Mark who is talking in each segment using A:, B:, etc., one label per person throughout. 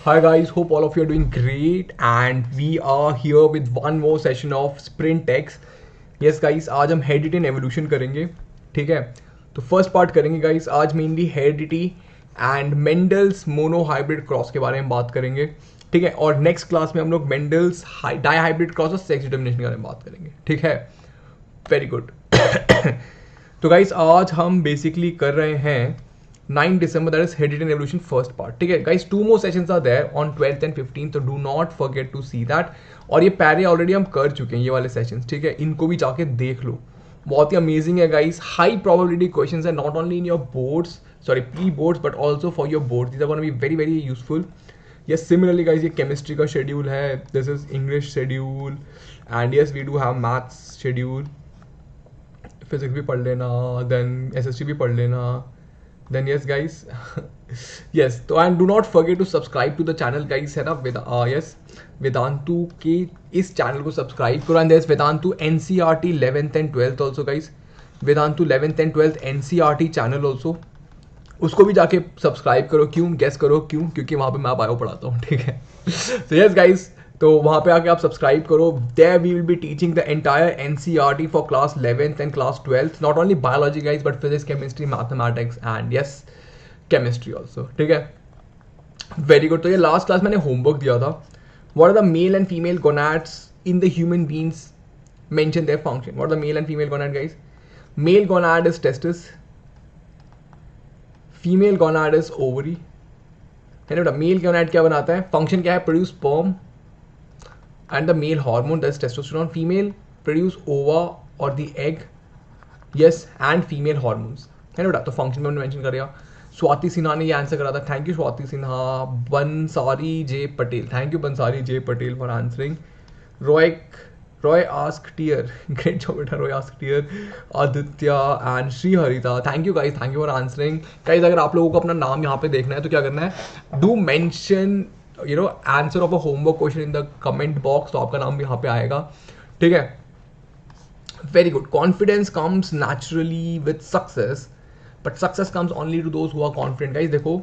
A: Hi guys, hope all of you are doing great and we are here with one more session of Sprint X. Yes guys, आज हम heredity and evolution करेंगे. ठीक है, तो first part करेंगे guys. आज mainly heredity and Mendel's mono hybrid cross के बारे में बात करेंगे. ठीक है, और नेक्स्ट क्लास में हम लोग मेंडल्स डाई हाइब्रिड क्रॉस और सेक्स डिटर्मिनेशन के बारे में बात करेंगे. ठीक है, वेरी गुड. तो गाइस आज हम बेसिकली कर रहे हैं 9 December, that is Heredity and Evolution first part. ठीक है guys, 2 more sessions are there on 12th and 15th, so do not forget to see that. और ये पैरे ऑलरेडी हम कर चुके हैं ये वाले सेशंस. ठीक है, इनको भी जाके देख लो, बहुत ही अमेजिंग है गाइस. हाई प्रोबेबिलिटी क्वेश्चंस है, not only in your boards, sorry pre boards, but also for your boards. These are gonna be very very useful. Yes, similarly guys ये केमिस्ट्री का शेड्यूल है, this is English schedule, and yes we do have maths schedule. Physics भी पढ़ लेना, then SST भी पढ़ लेना. Then yes guys, yes, तो and do not forget to subscribe to the channel guys, है ना. yes, वेदांतु के इस चैनल को सब्सक्राइब करो. And there's Vedantu NCERT 11th and 12th also guys. Vedantu 11th and 12th NCERT channel also, उसको भी जाके सब्सक्राइब करो. क्यों, गेस करो क्यों? क्योंकि वहाँ पे मैं बायो पढ़ाता हूँ. ठीक है, तो यस गाइस, तो वहाँ पे आके आप सब्सक्राइब करो. There we will be teaching the entire NCERT for class 11th and class 12th, not only biology guys but physics, chemistry, mathematics and yes chemistry also. ठीक है, वेरी गुड. तो ये लास्ट क्लास मैंने homework दिया था. What are the male and female gonads in the human beings, mention their function. What are the male and female gonad guys? Male gonad is testis, female gonad is ovary. है ना बेटा, mail gonad क्या बनाता है, function क्या है, produce sperm and the male hormone, that is testosterone. Female produce ova or the egg, yes, and female hormones. है ना बेटा, तो फंक्शन में हमने मेंशन कर दिया. स्वाति सिन्हा ने ये आंसर करा था. Thank you Swati Sinha. Bansari J Patel, thank you Bansari J Patel for answering. Roy आस्क टीयर, ग्रेट जॉब बेटा, रॉय आस्क टीयर. Aditya and Shri Harita, thank you guys, thank you for answering. Guys अगर आप लोगों को अपना नाम यहाँ पे देखना है तो क्या करना है, do mention answer of a homework question in the comment box, तो आपका नाम भी यहाँ पे आएगा. ठीक है, very good. Confidence comes naturally with success, but success comes only to those who are confident. Guys देखो,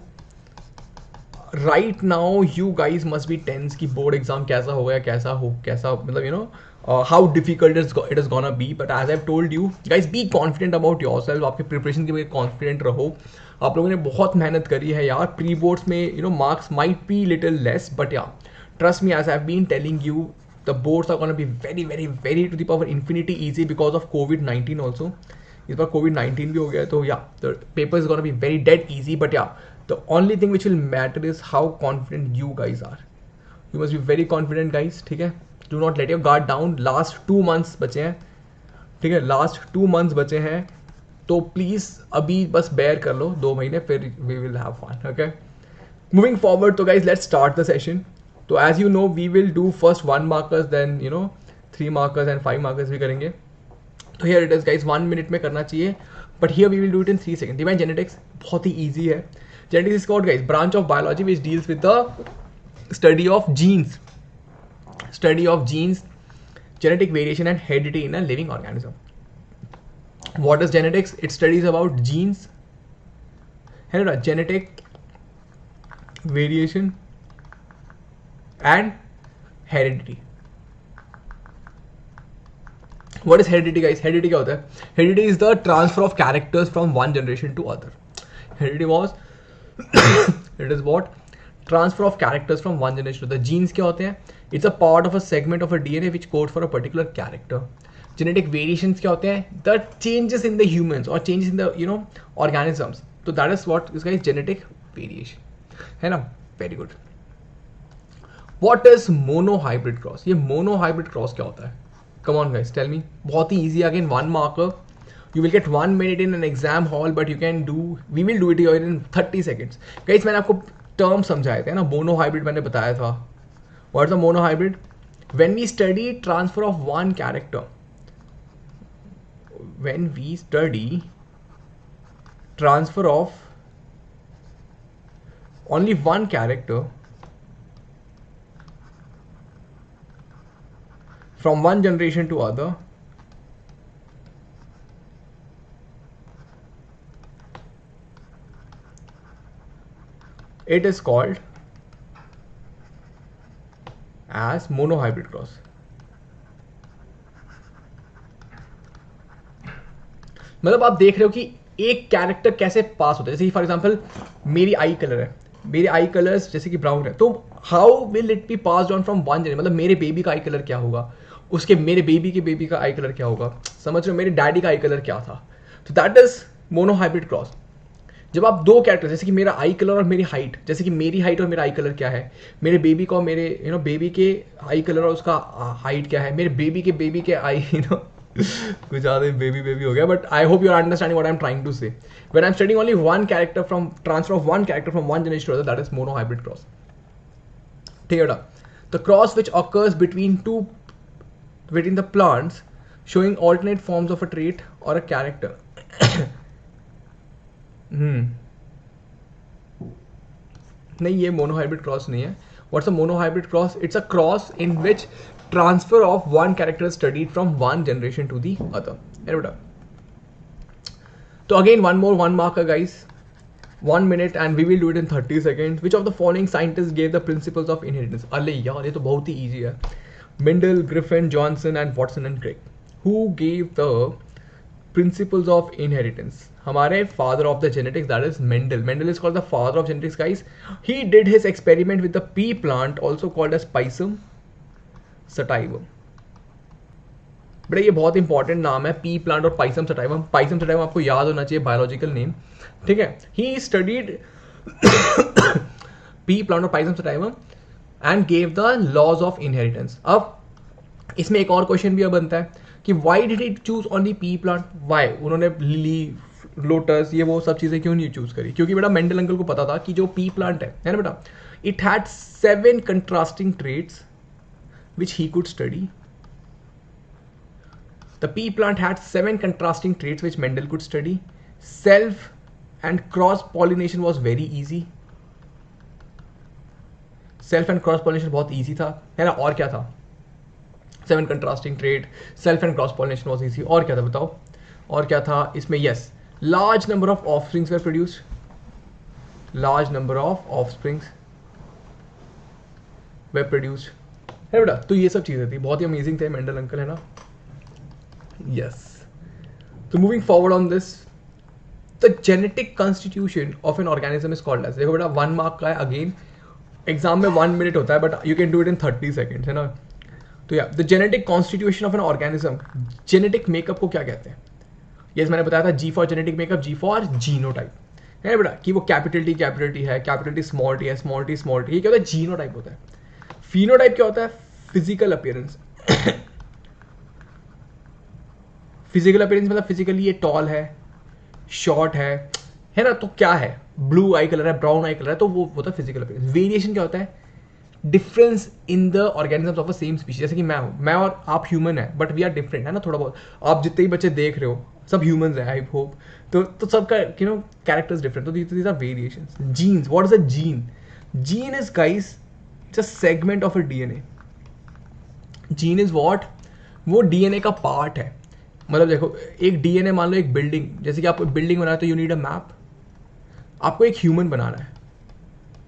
A: right now you guys must be tense कि बोर्ड एग्जाम कैसा हो गया, कैसा मतलब how difficult it is gonna be. But as I have told you guys, be confident about yourself. आपके preparation के लिए कॉन्फिडेंट रहो. आप लोगों ने बहुत मेहनत करी है यार. प्री बोर्ड्स में marks might be little less, but ya trust me, as I have been telling you, the boards are gonna be very very very to the power infinity easy because of कोविड-19 also. इस बार कोविड-19 भी हो गया, तो ya the paper is gonna be very dead easy. But ya the only thing which will matter is how confident you guys are. You must be very confident guys. ठीक है, do not let your guard down. last 2 months बचे हैं. ठीक है, last 2 months बचे हैं, तो please अभी बस बेयर कर लो 2 महीने, फिर we will have fun. Okay, moving forward, तो guys let's start the session. तो as you know we will do first 1 markers, then 3 markers and 5 markers भी करेंगे. तो here it is guys, 1 minute में करना चाहिए, but here we will do it in 3 seconds. Divine genetics बहुत ही easy है. Genetics is called guys branch of biology which deals with the study of genes, genetic variation and heredity in a living organism. What is genetics? It studies about genes, है ना, genetic variation and heredity. What is heredity guys? Heredity क्या होता है? Heredity is the transfer of characters from one generation to other. Heredity was it is what? Transfer of characters from one generation to the. Genes क्या होते हैं? It's a part of a segment of a DNA which codes for a particular character. Genetic variations क्या होते हैं? The changes in the humans or changes in the organisms. So that is what this guy is genetic variation. है ना? Very good. What is monohybrid cross? ये monohybrid cross क्या होता है? Come on guys, tell me. बहुत ही easy, again 1 marker. You will get 1 minute in an exam hall, but we will do it here in 30 seconds. Guys, मैंने आपको term समझाए थे ना, मोनोहाइब्रिड मैंने बताया था. What is a monohybrid? When we study transfer of one character, when we study transfer of only one character from one generation to other, it is called as monohybrid cross. मतलब आप देख रहे हो कि एक कैरेक्टर कैसे पास होता है। जैसे कि फॉर एग्जांपल मेरी आई कलर है, मेरे आई कलर्स जैसे कि ब्राउन है, तो how will it be passed on from one generation, मतलब मेरे बेबी का आई कलर क्या होगा, उसके मेरे बेबी के बेबी का आई कलर क्या होगा, समझ रहे हो, मेरे डैडी का आई कलर क्या था। तो दैट इज मोनोहाइब्रिड क्रॉस। जब आप दो कैरेक्टर जैसे कि मेरा आई कलर और मेरी हाइट, जैसे कि मेरी हाइट और मेरा आई कलर क्या है, मेरे बेबी का और मेरे बेबी के आई कलर और उसका हाइट क्या है, मेरे बेबी के आई कुछ ज़्यादा बेबी बेबी हो गया, but I hope you are understanding what I am trying to say. When I am studying only one character from transfer of one character from one generation to other, that is monohybrid cross. ठीक है बेटा। The cross which occurs between the plants showing alternate forms of a trait or a character. नहीं, ये monohybrid cross नहीं है। What's a monohybrid cross? It's a cross in which transfer of one character studied from one generation to the other. है बेटा। तो again one marker guys, 1 minute and we will do it in 30 seconds. Which of the following scientists gave the principles of inheritance? अरे यार ये तो बहुत ही easy है। Mendel, Griffin, Johnson and Watson and Crick. Who gave the principles of inheritance? हमारे father of the genetics, that is Mendel. Mendel is called the father of genetics, guys. He did his experiment with the pea plant, also called as Pisum sativum. बेटा ये बहुत important नाम है, pea plant और Pisum sativum. Pisum sativum आपको याद होना चाहिए, बायोलॉजिकल नेम। ठीक है। ही स्टडीड पी प्लांट और Pisum sativum and gave the laws of inheritance. अब इसमें एक और क्वेश्चन भी अब बनता है कि why did it choose only P plant? Why उन्होंने लिली, लोटस, ये वो सब चीजें क्यों नहीं चूज करी? क्योंकि बेटा मेंडल अंकल को पता था कि जो पी प्लांट है ना बेटा, it had 7 contrasting traits which he could study. The pea plant had 7 contrasting traits which Mendel could study. Self and cross pollination was very easy. Self and cross pollination बहुत easy था, है ना? और क्या था? 7 contrasting trait, self and cross pollination was easy. और क्या था बताओ? और क्या था इसमें? Yes, large number of offsprings were produced. Large number of offsprings were produced. है बेटा? तो ये सब चीजें थी, बहुत ही अमेजिंग थे मेंडल अंकल, है ना? Yes. So moving forward on this, the genetic constitution of an organism is called as, देखो बेटा 1 mark का है, अगेन एग्जाम में 1 minute होता है, but you can do it in 30 seconds, है ना? तो ya the genetic constitution of an organism, genetic makeup को क्या कहते हैं? यस, मैंने बताया था G for genetic makeup, G for genotype, है बेटा, कि वो कैपिटल टी है, कैपिटल टी स्मॉल टी है, स्मॉल टी, ये क्या होता है? जीनोटाइप होता है। फिनोटाइप क्या होता है? Physical appearance. फिजिकल अपीयरेंस मतलब फिजिकली ये टॉल है, शॉर्ट है ना? तो क्या है? ब्लू आई कलर है, ब्राउन आई कलर है, तो वो होता है फिजिकल अपीयरेंस। वेरिएशन क्या होता है? Difference in the organisms of a same species. जैसे कि मैं और आप ह्यूमन है, बट वी आर डिफरेंट, है ना? थोड़ा बहुत आप जितने ही बच्चे देख रहे हो सब ह्यूमंस है, आई होप। तो सबका कैरेक्टर्स डिफरेंट, तो these are variations. Genes, what is a gene? Gene is guys just segment of a DNA. Gene is what? वो डीएनए का पार्ट है। मतलब देखो, एक डीएनए, मान लो एक बिल्डिंग, जैसे कि आपको बिल्डिंग बनाना है तो यू नीड अ मैप। आपको एक ह्यूमन बनाना है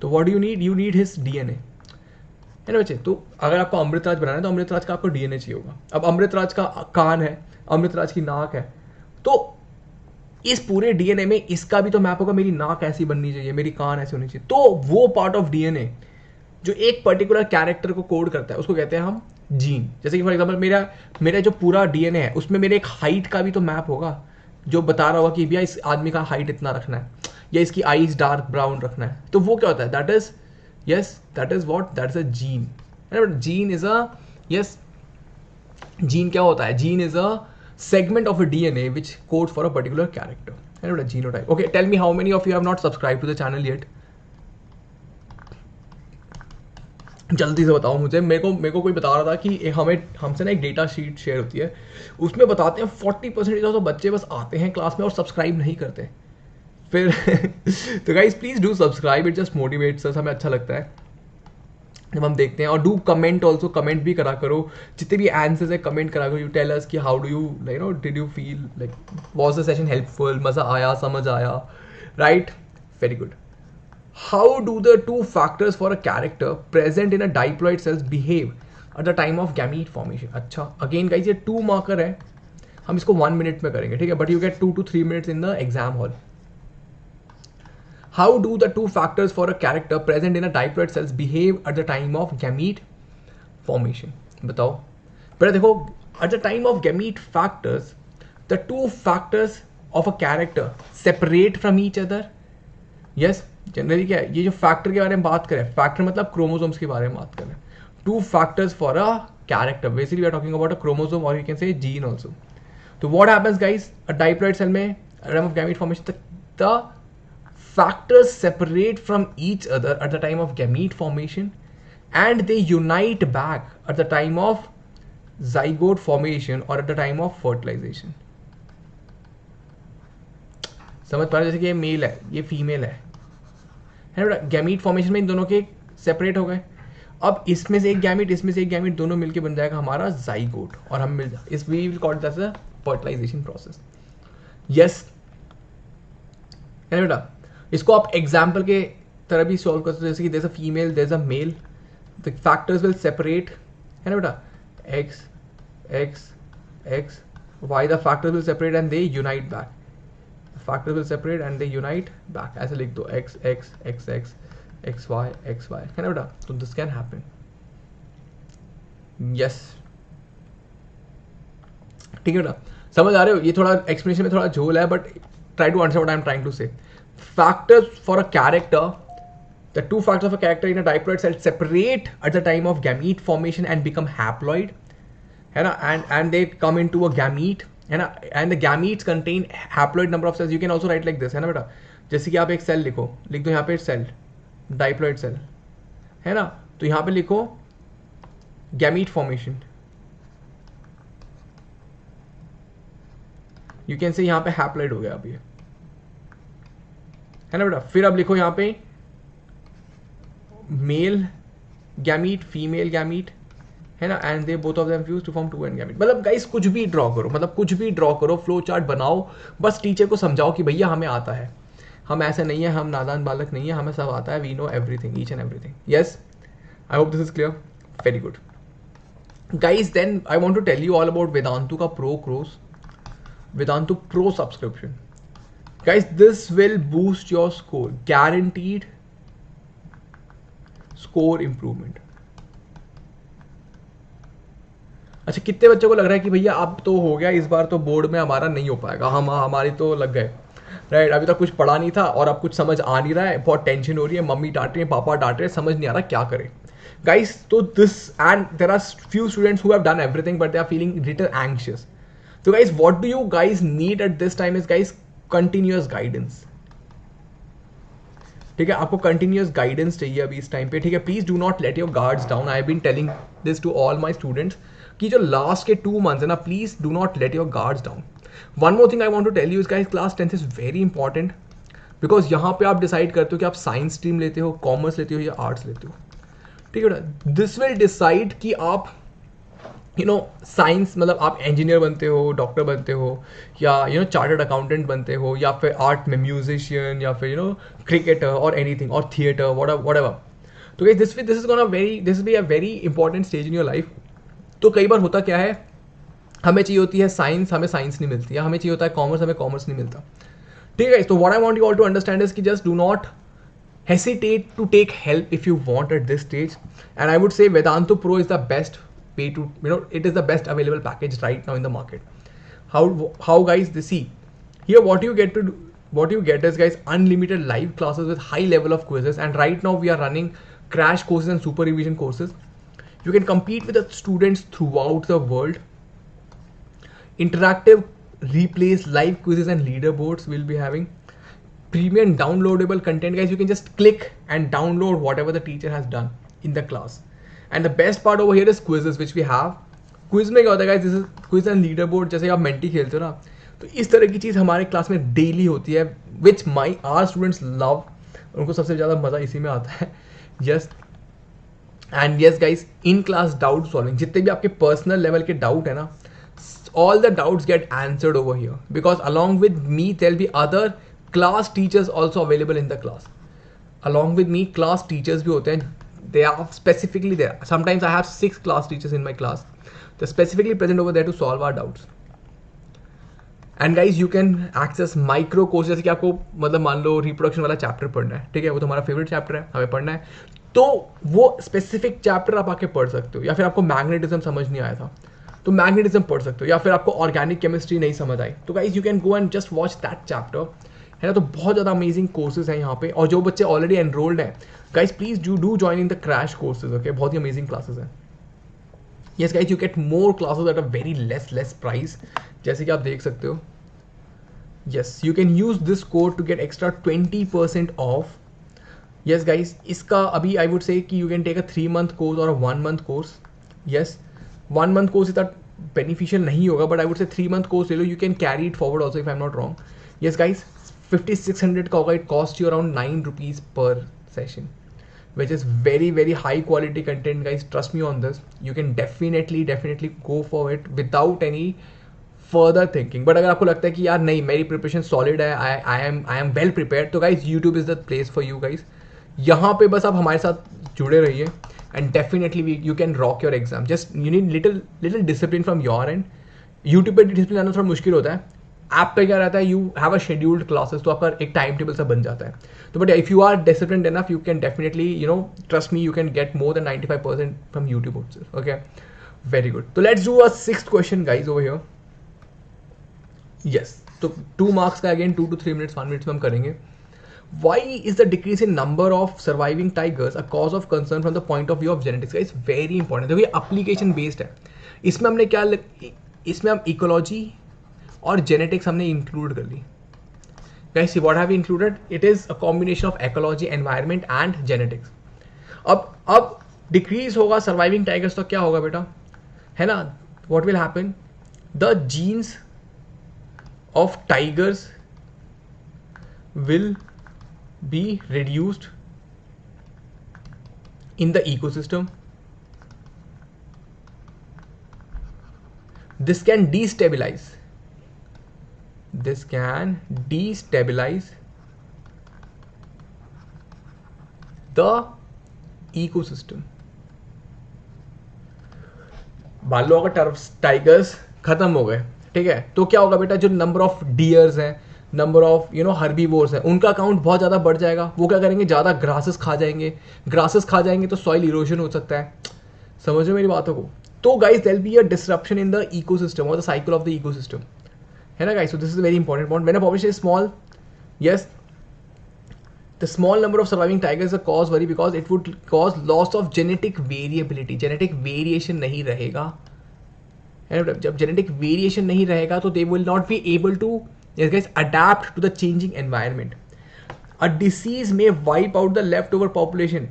A: तो what you need his DNA, है ना बच्चे? तो अगर आपको अमृतराज बनाना है तो अमृतराज का आपको डीएनए चाहिए होगा। अब अमृतराज का कान है, अमृतराज की नाक है, तो इस पूरे डीएनए में इसका भी तो मैप होगा, मेरी नाक ऐसी बननी चाहिए, मेरी कान ऐसी होनी चाहिए। तो वो पार्ट ऑफ डीएनए जो एक पर्टिकुलर कैरेक्टर को कोड करता है उसको कहते हैं हम जीन। जैसे कि फॉर एग्जांपल मेरा जो पूरा डीएनए है उसमें मेरे एक हाइट का भी तो मैप होगा, जो बता रहा होगा कि भैया इस आदमी का हाइट इतना रखना है या इसकी आईज डार्क ब्राउन रखना है। तो वो क्या होता है? That is what? That is a gene. Gene is a, yes, gene क्या होता है? Gene is a segment of a DNA which codes for a particular character, and a genotype. Okay, tell me how many of you have not subscribed to the channel yet? जल्दी से बताओ मुझे। मेरे को कोई बता रहा था कि हमसे ना एक डेटा शीट शेयर होती है, उसमें बताते हैं 40% तो बच्चे बस आते हैं क्लास में और सब्सक्राइब नहीं करते फिर तो guys please do subscribe, it just motivates अस, हमें अच्छा लगता है जब हम देखते हैं। और डू कमेंट ऑल्सो, कमेंट भी करा करो, जितने भी आंसर्स है कमेंट करा करो। यू टेल अस कि how do you did you feel, like was the session helpful, मजा आया, समझ आया, right? Very good. How do the two factors for a character present in a diploid cells behave at the time of gamete formation? अच्छा, again guys ये 2 marker है, हम इसको 1 minute में करेंगे, ठीक है, but you get 2 to 3 minutes in the exam hall. How do the two factors for a character present in a diploid cells behave at the time of gamete formation? बताओ. पहले देखो, at the time of gamete factors, the two factors of a character separate from each other. Yes, generally क्या है, ये जो factor के बारे में बात करें, फैक्टर मतलब क्रोमोसोम्स के बारे में बात करें. Two factors for a character, basically we are talking about a chromosome और you can say gene also. तो what happens guys, a diploid cell में time of gamete formation the factors separate from each other at the time of gamete formation and they unite back at the time of zygote formation or at the time of fertilization. समझ पा रहे, जैसे कि ये mail है, ये female है ना, गैमीट फॉर्मेशन में इन दोनों के सेपरेट हो गए. अब इसमें से एक गैमीट, इसमें से एक गैमीट, दोनों मिलके बन जाएगा हमारा जाइगोट और हम मिल जाए, इस we will call that the fertilization process. Yes है ना बेटा, इसको आप एग्जाम्पल के तरह भी सॉल्व कर सकते हो, जैसे कि there is a female, there is a male, the factors will separate, है ना बेटा, X X X Y, the factors will separate and they unite back. Factors will separate and they unite back, ऐसे लिख दो, X X X X X Y, है ना बेटा. तो दिस कैन हैपन. यस, ठीक है बेटा, समझ आ रहे हो. ये थोड़ा एक्सप्लेनेशन में थोड़ा झोल है, but try to understand what I am trying to say. Factors for a character, the two factors of a character in a diploid cell separate at the time of gamete formation and become haploid, है ना, and they come into a gamete, है ना, and the gametes contain haploid number of cells. You can also write like this, है ना बेटा, जैसे कि आप एक सेल लिखो, लिख दो यहाँ पे सेल, डाइप्लॉइड सेल, है ना, तो यहाँ पे लिखो गैमीट फॉर्मेशन, यू कैन से यहाँ पे हैप्लॉइड हो गया अब ये, है ना बेटा. फिर अब लिखो यहाँ पे मेल गैमीट, फीमेल गैमीट, है ना, and they both of them fuse to form 2 and gamete. मतलब गाइस कुछ भी ड्रॉ करो, मतलब कुछ भी ड्रॉ करो, फ्लो चार्ट बनाओ, बस टीचर को समझाओ कि भैया हमें आता है, हम ऐसे नहीं है, हम नादान बालक नहीं है, हमें सब आता है, we know everything, each and everything. Yes, I hope this is clear. Very good guys. Then I want to tell you all about Vedantu का pro course, Vedantu pro subscription. Guys, this will boost your score, guaranteed score improvement. अच्छा, कितने बच्चों को लग रहा है कि भैया अब तो हो गया, इस बार तो बोर्ड में हमारा नहीं हो पाएगा, हम हमारी तो लग गए, राइट, अभी तक कुछ पढ़ा नहीं था और अब कुछ समझ आ नहीं रहा है, बहुत टेंशन हो रही है, मम्मी डांट रही है, पापा डांट रहे हैं, समझ नहीं आ रहा क्या करें. गाइस, तो this and there are few students who have done everything but they are feeling little anxious. तो guys, what do you guys need at this time is guys continuous guidance. ठीक है, आपको कंटिन्यूअस गाइडेंस चाहिए अभी इस time पे. ठीक है, please do not let your guards down. I have been telling this to all my students कि जो लास्ट के 2 months है ना, please do not let your guards down. One more thing I want to tell you, guys class 10th is very important, because यहाँ पे आप decide करते हो कि आप साइंस स्ट्रीम लेते हो, कॉमर्स लेते हो या आर्ट्स लेते हो. ठीक है, दिस विल डिसाइड कि आप साइंस मतलब आप इंजीनियर बनते हो, डॉक्टर बनते हो, या चार्टर्ड अकाउंटेंट बनते हो, या फिर आर्ट में म्यूजिशियन, या फिर क्रिकेटर और एनीथिंग और थिएटर व्हाटएवर. तो guys this is gonna this be a very important stage in your life. तो कई बार होता क्या है, हमें चाहिए होती है साइंस, हमें साइंस नहीं मिलती, या हमें चाहिए होता है कॉमर्स, हमें कॉमर्स नहीं मिलता. ठीक है, तो what I want you all to understand is कि just do not hesitate to take help if you want at this stage, and I would say Vedantu Pro is the best way to, it is the best available package right now in the market. How guys, they see here what you get to do, what you get is guys unlimited live classes with high level of quizzes, and right now we are running crash courses and super revision courses. You can compete with the students throughout the world. Interactive replays, live quizzes and leaderboards we'll be having. Premium downloadable content, guys. You can just click and download whatever the teacher has done in the class. And the best part over here is quizzes which we have. Quiz में क्या होता है guys, this is quiz and leaderboard. जैसे आप mentee खेलते हो ना, तो इस तरह की चीज़ हमारे क्लास में डेली होती है, which our students love. उनको सबसे ज़्यादा मज़ा इसी में आता है. Yes. And yes guys, in class doubt solving, जितने भी आपके पर्सनल लेवल के डाउट है ना, all the doubts get answered over here, because along with me there will be other class teachers also available in the class. along with me class teachers भी होते हैं, they are specifically there. Sometimes I have 6 class teachers in my class. They're specifically present over there to solve our doubts. And guys you can access micro course, जैसे कि आपको मतलब मान लो reproduction वाला chapter पढ़ना है, ठीक है, वो तो हमारा फेवरेट चैप्टर है, हमें पढ़ना है, तो वो स्पेसिफिक चैप्टर आप आके पढ़ सकते हो. या फिर आपको मैग्नेटिज्म समझ नहीं आया था तो मैग्नेटिज्म पढ़ सकते हो, या फिर आपको ऑर्गेनिक केमिस्ट्री नहीं समझ आई तो guys you can go and just watch that chapter, है ना. तो बहुत ज़्यादा अमेजिंग कोर्सेज हैं यहाँ पे, और जो बच्चे ऑलरेडी एनरोल्ड हैं guys please do join in the crash courses. Okay, बहुत ही अमेजिंग क्लासेज हैं. Yes guys, you get more classes at a very less price, जैसे कि आप देख सकते हो. Yes, you can use this code to get extra 20% off. Yes guys, इसका अभी I would say कि you can take a 3-month course or a 1-month course. Yes, 1-month course इतना beneficial नहीं होगा, but I would say 3-month course ले लो, you can carry it forward also if I'm not wrong. Yes guys, 5600 का होगा, it cost you around 9 rupees per session, which is very high quality content guys. Trust me on this. You can definitely go for it without any further thinking. But अगर आपको लगता है कि यार नहीं मेरी प्रिपरेशन सॉलिड है, I am well prepared, तो guys YouTube is the place for you guys. यहाँ पे बस आप हमारे साथ जुड़े रहिए and definitely you can rock your exam. Just you need little discipline from your and. YouTube पे डिसिप्लिन आना थोड़ा मुश्किल होता है, ऐप पे क्या रहता है, you have a scheduled classes, तो आपका एक टाइम टेबल सा बन जाता है. तो but if you are disciplined enough you can definitely trust me, you can get more than 95% from YouTube. Okay, very good. तो let's do a 6th question guys over here. Yes, तो 2 marks का again 2 to 3 minutes 1 minutes में हम करेंगे. Why is the decrease in number of surviving tigers a cause of concern from the point of view of genetics? Guys, very important. देखो ये application based है. इसमें हमने क्या इसमें हम इकोलॉजी और जेनेटिक्स हमने इंक्लूड कर ली. Guys, see what have we included? It is a combination of ecology, environment and genetics. अब डिक्रीज होगा सर्वाइविंग टाइगर्स तो क्या होगा बेटा, है ना. What will happen? The genes of tigers will be reduced in the ecosystem. This can destabilize the ecosystem. मान लो अगर टाइगर्स खत्म हो गए, ठीक है, तो क्या होगा बेटा, जो नंबर ऑफ डियर्स हैं, नंबर ऑफ हर्बीवोर्स हैं, उनका काउंट बहुत ज़्यादा बढ़ जाएगा. वो क्या करेंगे, ज़्यादा ग्रासेस खा जाएंगे तो सॉइल इरोजन हो सकता है. समझो मेरी बातों को. तो guys there will be a disruption in the ecosystem और the cycle of the ecosystem, है ना guys. So this is very important point. मैंने publish small, yes, the small number of surviving tigers is a cause worry because it would cause loss of genetic variability. Genetic variation नहीं रहेगा, जब genetic variation नहीं रहेगा तो they will not be able to adapt to the changing environment. A disease में wipe out the left over population.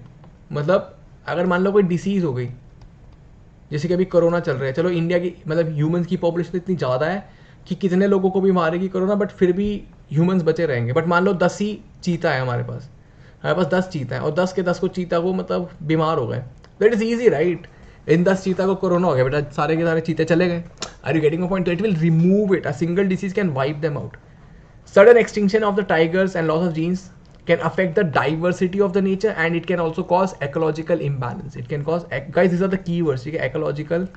A: मतलब अगर मान लो कोई डिसीज हो गई, जैसे कि अभी कोरोना चल रहा है, चलो इंडिया की मतलब ह्यूमंस की पॉपुलेशन इतनी ज़्यादा है कि कितने लोगों को भी मारेगी कोरोना, बट फिर भी ह्यूमंस बचे रहेंगे. बट मान लो 10 ही चीता है हमारे पास 10 चीता है और 10 के 10 को चीता को मतलब बीमार हो गए. That is easy right. इन 10 चीता को कोरोना हो गया बेटा, सारे के सारे चीते चले गए. Are you getting a point? तो it will remove it. A single disease can wipe them out. Sudden extinction of the tigers and loss of genes can affect the diversity of the nature and it can also cause ecological imbalance. It can cause, guys, these are the keywords, ठीक है, ecological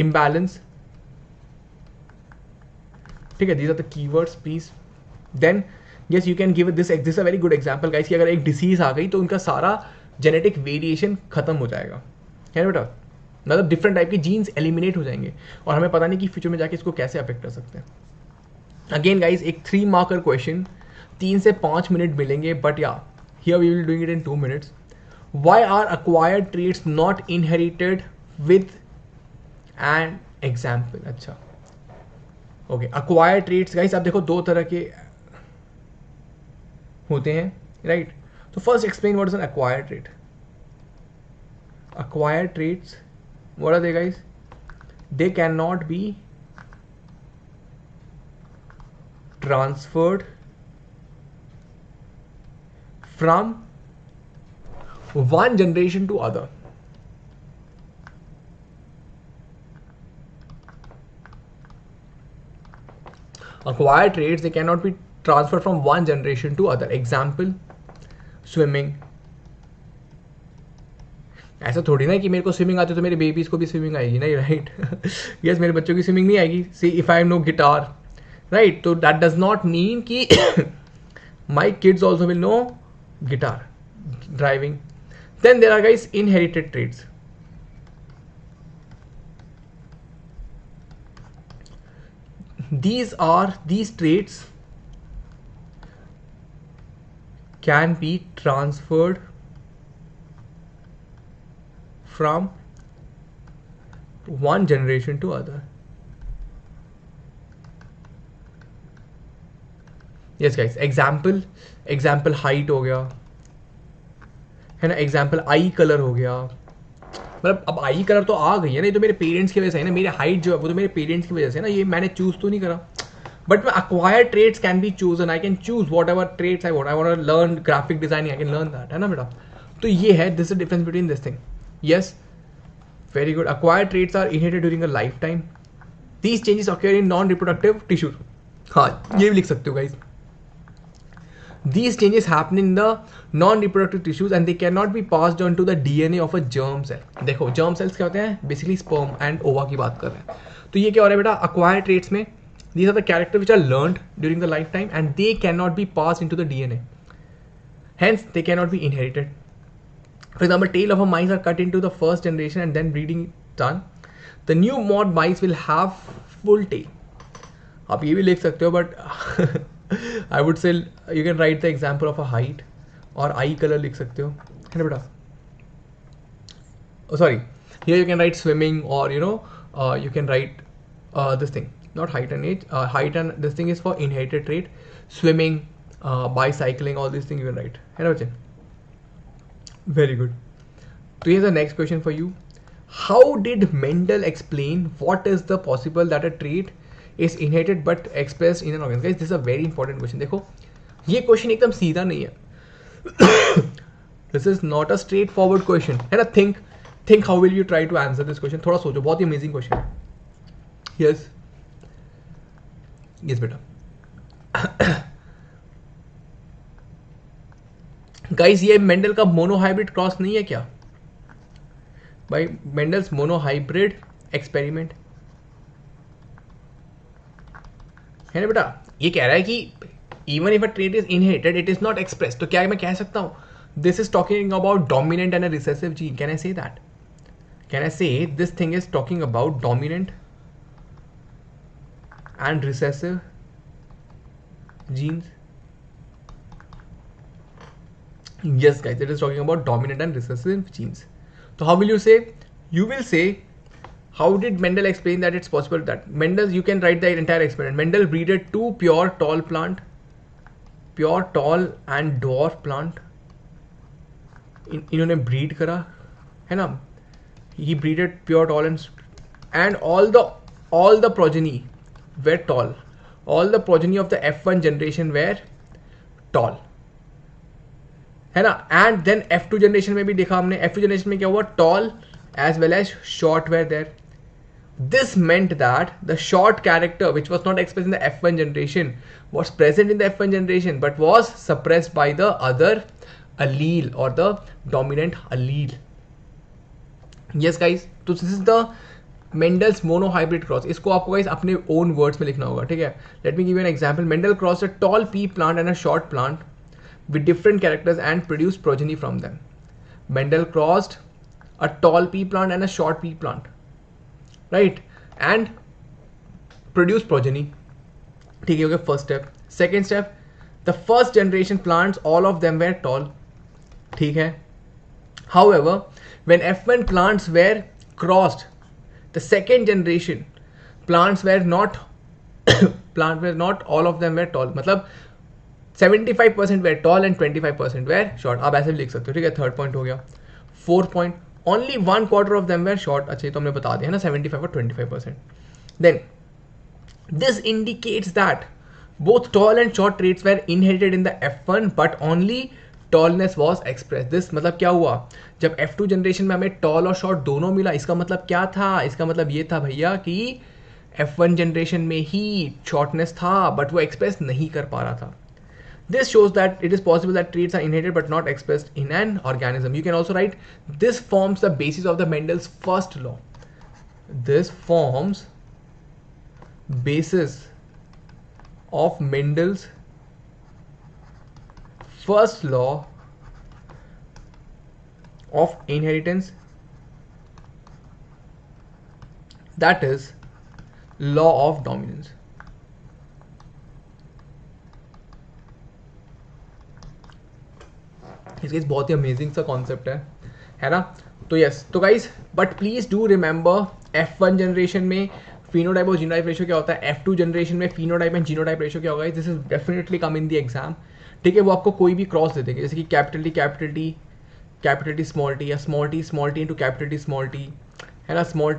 A: imbalance, ठीक है, these are the keywords please. Then yes, you can give this is a very good example guys कि अगर एक disease आ गई तो उनका सारा genetic variation खत्म हो जाएगा, है ना बेटा. मतलब डिफरेंट टाइप के जीन्स एलिमिनेट हो जाएंगे और हमें पता नहीं कि फ्यूचर में जाके इसको कैसे अफेक्ट कर सकते हैं. अगेन गाइज एक 3 मार्कर क्वेश्चन, 3 से 5 मिनट मिलेंगे, but yeah here we will doing it in 2 minutes. Why are acquired traits not inherited with an example? अच्छा ओके, अक्वायर्ड ट्रेट्स गाइस आप देखो 2 तरह के होते हैं, राइट. तो first explain what is an acquired trait. Acquired traits what are they guys? They can not be transferred from one generation to other. Acquired traits, they cannot be transferred from one generation to other. Example, swimming. ऐसा थोड़ी ना कि मेरे को swimming आती है तो मेरे बेबीज को भी स्विमिंग आएगी, नहीं, राइट? यस, मेरे बच्चों की स्विमिंग नहीं आएगी। See if I know guitar, right, तो दैट डज नॉट मीन कि my kids also will know guitar, driving. Then there are guys inherited traits. These traits can be transferred from one generation to other. Yes guys, example height हो गया, है ना, example I colour हो गया। मतलब अब आई colour तो आ गई है ना, ये तो मेरे पेरेंट्स की वजह से है ना, मेरी हाइट जो है वो तो मेरे पेरेंट्स की वजह से है ना, ये मैंने चूज तो नहीं करा। But acquired traits can be chosen, I can choose whatever traits I want to learn graphic designing, I can learn that, है ना बेटा? तो ये है, this is the difference between this thing. Yes, very good. Acquired traits are inherited during a lifetime. These changes occur in non-reproductive tissues. हाँ, ये भी लिख सकते हो guys. These changes happen in the non-reproductive tissues and they cannot be passed on to the DNA of a germ cell. देखो germ cells क्या होते हैं? Basically sperm and ova की बात कर रहे हैं। तो ये क्या हो रहा है बेटा? Acquired traits में these are the characters which are learned during the lifetime and they cannot be passed into the DNA. Hence, they cannot be inherited. For example, tail of a mice are cut into the first generation and then breeding done. The new mod mice will have full tail. आप ये भी लिख सकते हो, but I would say you can write the example of a height और eye color लिख सकते हो, है ना बेटा? Oh, sorry, here you can write swimming or you can write this thing, not height and age. Height and this thing is for inherited trait. Swimming, bicycling, all these things you can write, है ना बच्चे? Very good. So here's the next question for you. How did Mendel explain what is the possible that a trait is inherited but expressed in an organism? Guys, this is a very important question. देखो, ये question एकदम सीधा नहीं है. This is not a straightforward question, है ना? Think how will you try to answer this question? थोड़ा सोचो, बहुत ही amazing question है. Yes, बेटा. गाइस, ये मेंडल का मोनोहाइब्रिड क्रॉस नहीं है क्या भाई? मेंडल्स मोनोहाइब्रिड एक्सपेरिमेंट है ना बेटा? ये कह रहा है कि even if a trait is inherited it is not express. तो क्या मैं कह सकता हूं this is talking about dominant and a recessive gene? Can I say that? Can I say this thing is talking about dominant and recessive genes? Yes guys, it is talking about dominant and recessive genes. So how will you say? You will say, how did Mendel explain that it's possible that Mendel, you can write the entire experiment. Mendel breeded two pure tall and dwarf plant. इन्होंने breed करा, है ना? He breeded pure tall and all the progeny were tall. All the progeny of the F1 generation were tall, है ना? And then F2 generation में भी देखा हमने, F2 जनरेशन में क्या हुआ? Tall as well as short were there. This meant that the short character which was not expressed in the F1 generation was present in the F1 generation but was suppressed by the other allele or the dominant allele. Yes guys, तो this is the Mendel's monohybrid cross. इसको आपको guys अपने own words में लिखना होगा, ठीक है? Let me give you an example. Mendel crossed a tall pea plant and a short plant with different characters and produced progeny from them. Mendel crossed a tall pea plant and a short pea plant, right? And produced progeny. ठीक है, okay, first step. Second step, the first generation plants, all of them were tall. ठीक है. However, when F1 plants were crossed, the second generation plants were not all of them were tall. मतलब 75% were tall and 25% were short. आप ऐसे भी लिख सकते हो, ठीक है? थर्ड पॉइंट हो गया. Fourth point, only 1/4 of them were short. अच्छा, तो हमने बता दिया है ना, 75 और 25%. Then this indicates that both tall and short traits were inherited in the F1 but only tallness was express. This मतलब क्या हुआ? जब F2 जनरेशन में हमें टॉल और शॉर्ट दोनों मिला, इसका मतलब क्या था? इसका मतलब ये था भैया कि F1 जनरेशन में ही शॉर्टनेस था बट वो एक्सप्रेस नहीं कर पा रहा था. This shows that it is possible that traits are inherited but not expressed in an organism. You can also write, this forms the basis of the Mendel's first law. This forms basis of Mendel's first law of inheritance, that is law of dominance. इसके बहुत ही amazing सा concept है ना. तो yes, तो guys but please do remember F1 generation में phenotype और जीनोटाइप रेशियो क्या होता है, F2 जनरेशन में फिनोटाइप एंड जीनोटाइप रेशियो क्या होगा. This is definitely come in the exam. ठीक है, वो आपको कोई भी क्रॉस दे देंगे, जैसे कि कैपिटल टी स्मॉल टी या small T into capital T small T, है ना, स्मॉल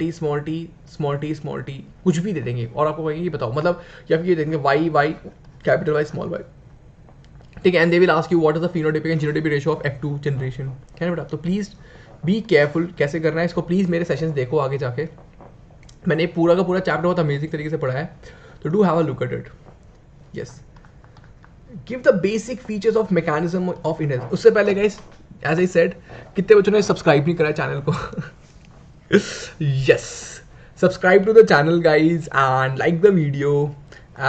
A: टी कुछ भी दे देंगे और आपको कहेंगे बताओ, मतलब या फिर ये देंगे Y capital Y small Y. ठीक है, and they will ask you what is the phenotypic and genotypic ratio of F2 generation. है ना बेटा. तो प्लीज बी केयरफुल. कैसे करना है इसको, प्लीज मेरे सेशंस देखो आगे जाके. मैंने पूरा का पूरा चैप्टर बहुत अमेजिंग तरीके से पढ़ा है, तो do have a look at it. Yes, give the basic features of mechanism of inheritance. उससे पहले गाइस, एज आई सेड, कितने बच्चों ने सब्सक्राइब नहीं करा चैनल को. Yes, subscribe to the channel guys and like the video,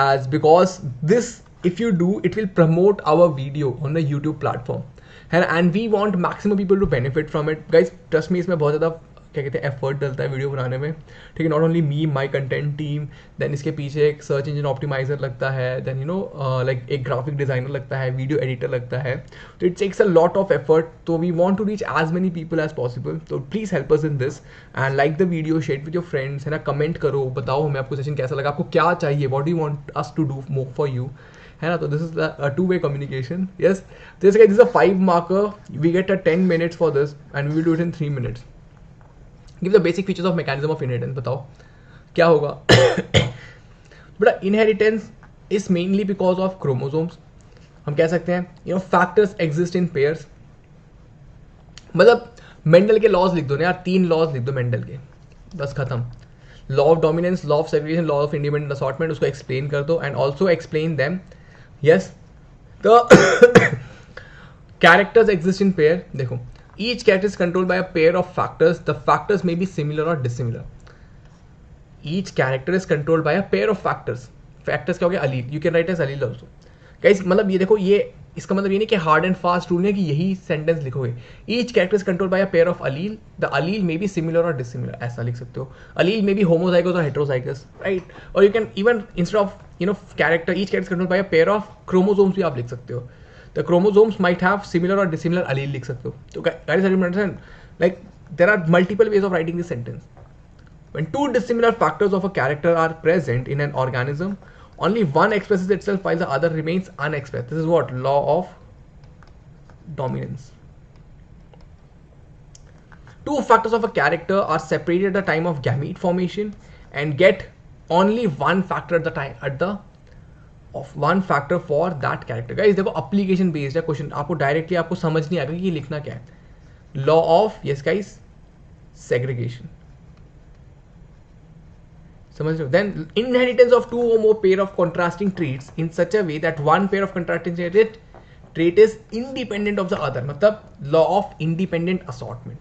A: as because this, if you do, it will promote our video on the YouTube platform, and we want maximum people to benefit from it guys. Trust me, इसमें बहुत ज़्यादा क्या कहते हैं effort डलता है video बनाने में. ठीक है, not only me, my content team, then इसके पीछे एक सर्च इंजन ऑप्टिमाइजर लगता है, देन यू नो लाइक एक ग्राफिक डिजाइनर लगता है, वीडियो एडिटर लगता है. तो it takes a lot of effort. तो we want to reach as many people as possible. तो please help us in this and like the video, share with your friends, है ना. Comment करो, बताओ हमें आपको सेशन कैसा लगा, आपको क्या चाहिए, what do you want us to do more for you, है ना. तो this is a two-way communication. Yes, this is a 5 marker. We get a 10 minutes for this and we will do it in 3 minutes. Give the basic features of mechanism of inheritance. बताओ क्या होगा. बेटा, inheritance is mainly because of chromosomes. हम कह सकते हैं you know factors exist in pairs. मतलब Mendel के लॉज लिख दो ना यार, 3 लॉज लिख दो मेंडल के, बस खत्म. Law of dominance, law of segregation, law of independent assortment, उसको एक्सप्लेन कर दो and also explain them. Yes, the characters exist in pair. देखो, each character is controlled by a pair of factors. The factors may be similar or dissimilar. Each character is controlled by a pair of factors. Factors क्या हो गया, allele. You can write as allele also. Guys, मतलब ये देखो, ये इसका मतलब ये नहीं कि हार्ड एंड फास्ट रूल नहीं है कि यही सेंटेंस लिखोगे. Each character is controlled by a pair of allele. The allele may be similar और डिसिमिलर, ऐसा लिख सकते हो. अलील मे बी होमोजाइगस और हेटेरोजाइगस, राइट. और you can even instead of you know character, each character controlled by a pair of chromosomes भी आप लिख सकते हो. The chromosomes might have similar or dissimilar allele लिख सकते हो. तो guys, you understand, like there are multiple ways of writing this sentence. When 2 dissimilar factors of a character are present in an organism, only one expresses itself while the other remains unexpressed. This is what law of dominance. 2 factors of a character are separated at the time of gamete formation and get only one factor at the time at the of one factor for that character. Guys, देखो application based है question, आपको directly आपको समझ नहीं आएगा कि ये लिखना क्या है. Law of, yes guys, segregation, समझ रहे हो. Then inheritance of 2 or more pair of contrasting traits in such a way that one pair of contrasting trait is independent of the other. मतलब law of independent assortment.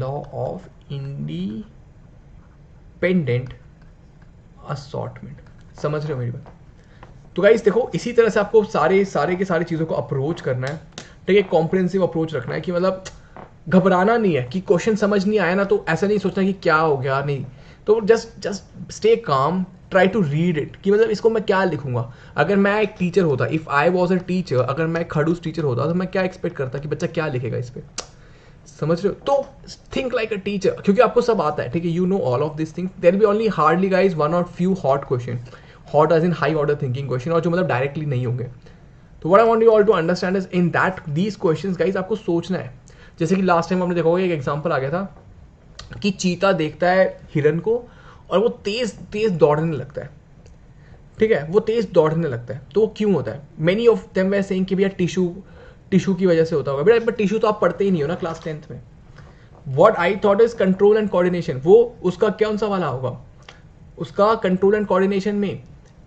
A: Law of independent assortment, समझ रहे हो मेरी बात. तो guys देखो, इसी तरह से आपको सारे की सारी चीज़ों को अप्रोच करना है. ठीक है, कॉम्प्रिहेंसिव अप्रोच रखना है कि मतलब घबराना नहीं है कि क्वेश्चन समझ नहीं आया ना तो ऐसा नहीं सोचना कि क्या हो गया, नहीं. तो just stay calm, try to read it कि मतलब इसको मैं क्या लिखूंगा. अगर मैं एक टीचर होता, if I was a teacher, अगर मैं खड़ूस टीचर होता तो मैं क्या एक्सपेक्ट करता कि बच्चा क्या लिखेगा इस पर, समझ रहे हो. तो थिंक लाइक अ टीचर, क्योंकि आपको सब आता है. ठीक है, you know all of this things. There be only hardly guys 1 or few hot question, hot as in high order thinking question, और जो मतलब डायरेक्टली नहीं होंगे. तो what I want you all to understand is in that these questions guys आपको सोचना है. जैसे कि लास्ट टाइम आपने देखा होगा एक एग्जांपल आ गया था कि चीता देखता है हिरन को और वो तेज तेज दौड़ने लगता है. ठीक है, वो तेज दौड़ने लगता है. तो वो क्यों होता है? Many of them way saying कि भैया टिश्यू की वजह से होता होगा. बट टिश्यू तो आप पढ़ते ही नहीं हो ना क्लास 10th में. What I thought is control and coordination. वो उसका कौन सा वाला होगा? उसका कंट्रोल एंड कोऑर्डिनेशन में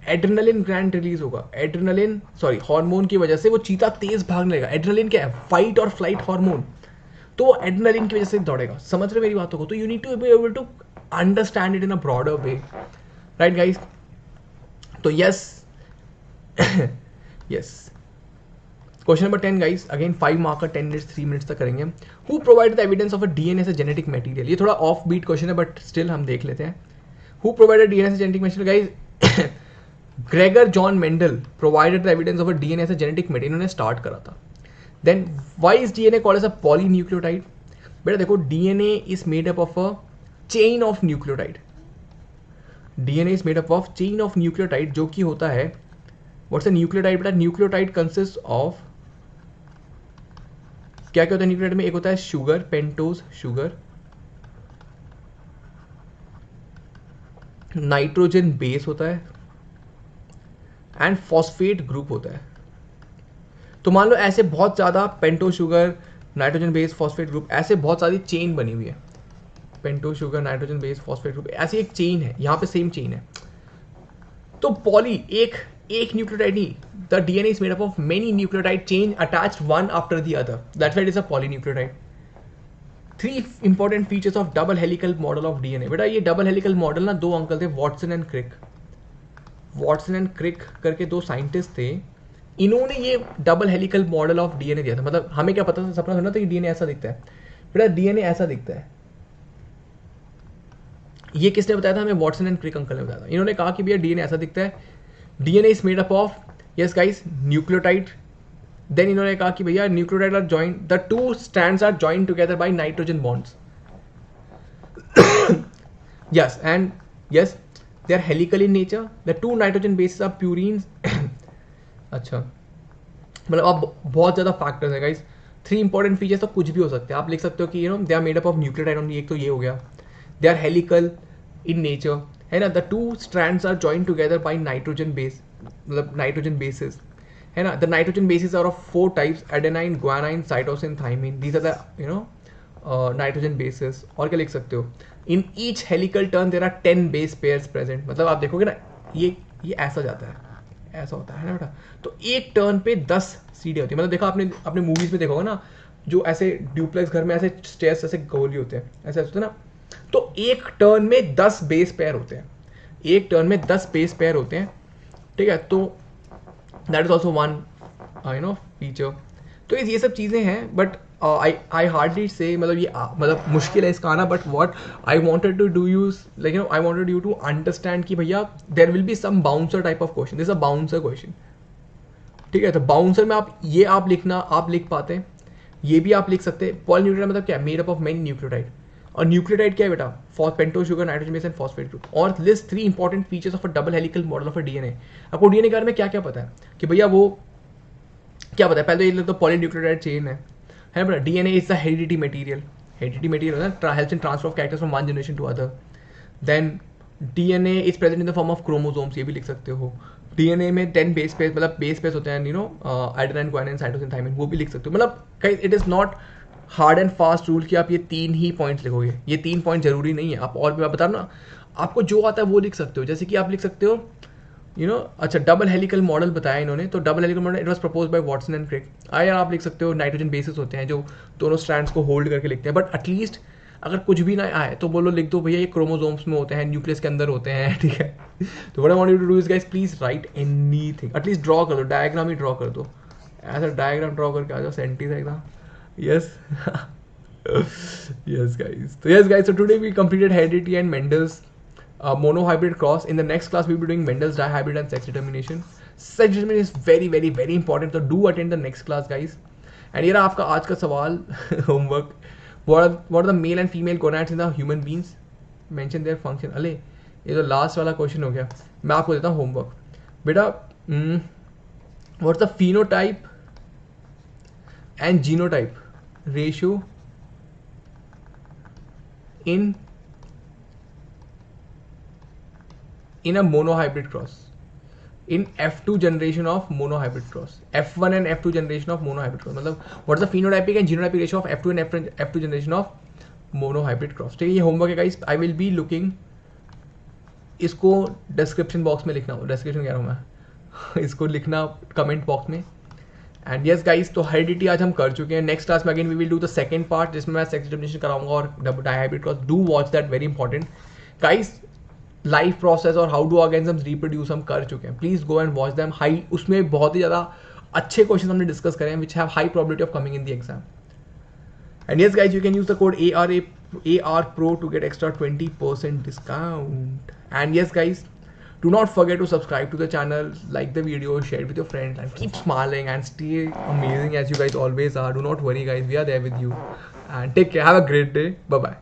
A: एड्रेनलिन ग्लैंड रिलीज होगा, एड्रेनलिन सॉरी हार्मोन की वजह से वो चीता तेज भागने लगेगा। एड्रेनलिन क्या है? फाइट और फ्लाइट हार्मोन। तो वो एड्रेनलिन की वजह से दौड़ेगा। समझ रहे मेरी बातों को? तो you need to be able to understand it in a broader way, right guys? तो yes yes, question number 10 guys, again 5 marker, 10 minutes 3 minutes तक करेंगे। Who provided the evidence of a DNA as a genetic material? ये थोड़ा off beat question है but still हम देख लेते हैं। Who provided DNA as a genetic material guys? Gregor John Mendel provided the evidence of a DNA as a genetic material, इन्होंने start करा था। Then why is DNA called as a polynucleotide? बेटा देखो, DNA is made up of a chain of nucleotide. DNA is made up of chain of nucleotide, जो कि होता है what's a nucleotide? बेटा न्यूक्लियोटाइड कंसिस्ट ऑफ क्या क्या होता है न्यूक्लियोटाइड में? एक होता है sugar, pentose sugar, nitrogen base होता है एंड फॉस्फेट ग्रुप होता है। तो मान लो ऐसे बहुत ज्यादा pentose sugar, nitrogen base, phosphate group, ऐसे बहुत सारी चेन बनी हुई है। Pentose sugar, nitrogen base, phosphate group, ऐसी एक चेन है, यहाँ पे सेम चेन है। तो पॉली एक न्यूक्लियोटाइड नहीं, the DNA is made up of many nucleotide chain attached one after the other, that's why it is a polynucleotide. 3 important features of double helical model of DNA. बेटा ये double helical model ना, 2 uncle थे, Watson and Crick. Watson and Crick करके 2 scientist थे, इन्होंने ये double helical model of DNA दिया था। मतलब हमें क्या पता था, सपना सुना था कि डीएनए ऐसा दिखता है। बेटा डीएनए ऐसा दिखता है। ये किसने बताया था हमें? वॉटसन एंड क्रिक अंकल ने बताया था। इन्होंने कहा कि भैया डीएनए ऐसा दिखता है, DNA is made up of, yes guys, nucleotide. Then इन्होंने कहा कि भैया nucleotide are joint, the 2 strands are joint together by nitrogen bonds. yes and yes, they are helical in nature, the 2 nitrogen bases are purines। अच्छा, मतलब अब बहुत ज़्यादा factors है गाइस। 3 इंपॉर्टेंट फीचर्स तो कुछ भी हो सकते हैं। आप लिख सकते हो कि they are made up of nucleotide only, एक तो ये हो गया। They are helical in nature, है ना। The 2 strands are joint together by nitrogen base, मतलब नाइट्रोजन बेसिस, है ना। The nitrogen bases are of 4 types, adenine, guanine, cytosine, thymine. These are the nitrogen bases. और क्या लिख सकते हो? In each helical turn there are 10 base pairs present. मतलब आप देखोगे ना, ये ऐसा जाता है, ऐसा होता है ना बेटा। तो एक टर्न पे 10 सीढ़ियाँ होती है। मतलब देखा आपने अपने मूवीज में देखा होगा ना, जो ऐसे ड्यूप्लेक्स घर में ऐसे स्टेयर्स ऐसे गोली होते हैं, ऐसे होते हैं ना। तो एक टर्न में 10 बेस पेयर होते हैं, एक टर्न में 10 बेस पेयर होते हैं, ठीक है। तो that is also one feature. तो ये सब चीज़ें हैं, बट आई हार्डली से, मतलब ये मतलब मुश्किल है इसका आना। But what I wanted to do use, like I wanted you to understand कि भैया there will be some bouncer type of question, this a bouncer question, ठीक है। तो बाउंसर में आप ये आप लिखना, आप लिख पाते हैं, ये भी आप लिख सकते हैं। पॉलीन्यूक्लियोटाइड मतलब क्या? Made up of many nucleotide. और न्यूक्लियोटाइड क्या है बेटा? Pentose sugar, nitrogen base and phosphate group. और list 3 important features of a double helical model of a DNA. आपको डीएनए के बारे में क्या क्या पता है कि भैया वो क्या पता है? पहले तो ये तो पॉलीन्यूक्लियोटाइड चेन है ना बेटा। DNA is the heredity material, heredity material होता है, helps in transfer of characters from one generation to other. Then DNA is present in the form of chromosomes, ये भी लिख सकते हो। डीएनए में 10 बेस पेयर, मतलब बेस पेयर होते हैं, एडेनाइन, ग्वानिन, साइटोसिन, थाइमिन, वो भी लिख सकते हो। मतलब it is not hard and fast rule कि आप ये 3 ही पॉइंट्स लिखोगे, ये 3 पॉइंट जरूरी नहीं है। आप और भी, मैं बता रहा हूँ ना, आपको जो आता है वो लिख सकते हो। जैसे कि आप लिख सकते हो अच्छा, डबल हेलिकल मॉडल बताया इन्होंने, तो double helical model it was proposed by Watson and Crick. यार आप लिख सकते हो नाइट्रोजन बेसिस होते हैं जो दोनों स्ट्रैंड्स को होल्ड करके लिखते हैं। बट एटलीस्ट अगर कुछ भी ना आए तो बोलो, लिख दो भैया ये क्रोमोसोम्स में होते हैं, न्यूक्लियस के अंदर होते हैं, ठीक है। तो what I want you to do is guys, please write anything, at least draw कर दो, डायग्राम ही ड्रॉ कर दो, ऐसा डायग्राम ड्रॉ करके आ जाओ, सेंटी था एकदम। Yes yes guys, so today we completed heredity and Mendel's monohybrid cross. In the next class we'll be doing Mendel's dihybrid and sex determination. Sex determination is very very very important, so do attend the next class guys. And ये रहा आपका आज का सवाल homework. What are the male and female gonads in the human beings? Mention their function. अले ये तो last वाला क्वेश्चन हो गया, मैं आपको देता हूँ होमवर्क बेटा। what's the phenotype and genotype ratio in a monohybrid cross, in F2 generation of monohybrid cross, F1 and F2 generation of monohybrid cross। मतलब what is the phenotypic and genotypic ratio of F2 and F2 generation of monohybrid cross। ठीक है, ये homework है guys. I will be looking इसको description box में लिखना, description कह रहा हूँ मैं इसको लिखना कमेंट बॉक्स में। एंड यस गाइस, तो हेरिडिटी आज हम कर चुके हैं। नेक्स्ट क्लास में again we will do the second part जिसमें मैं सेक्स डिटर्मिनेशन कराऊंगा और dihybrid cross. Do watch that, very important guys. Life process और हाउ डू ऑर्गेनिजम्स रिप्रोड्यूस हम कर चुके हैं, please go and watch them. High उसमें बहुत ही ज़्यादा अच्छे क्वेश्चन हमने डिस्कस करें which have high probability of coming in the exam. And yes guys, you can use the code AR Pro to get extra 20% discount. And yes guys, do not forget to subscribe to the channel, like the video, share it with your friends, and keep smiling and stay amazing as you guys always are. Do not worry guys, we are there with you. And take care, have a great day, bye bye.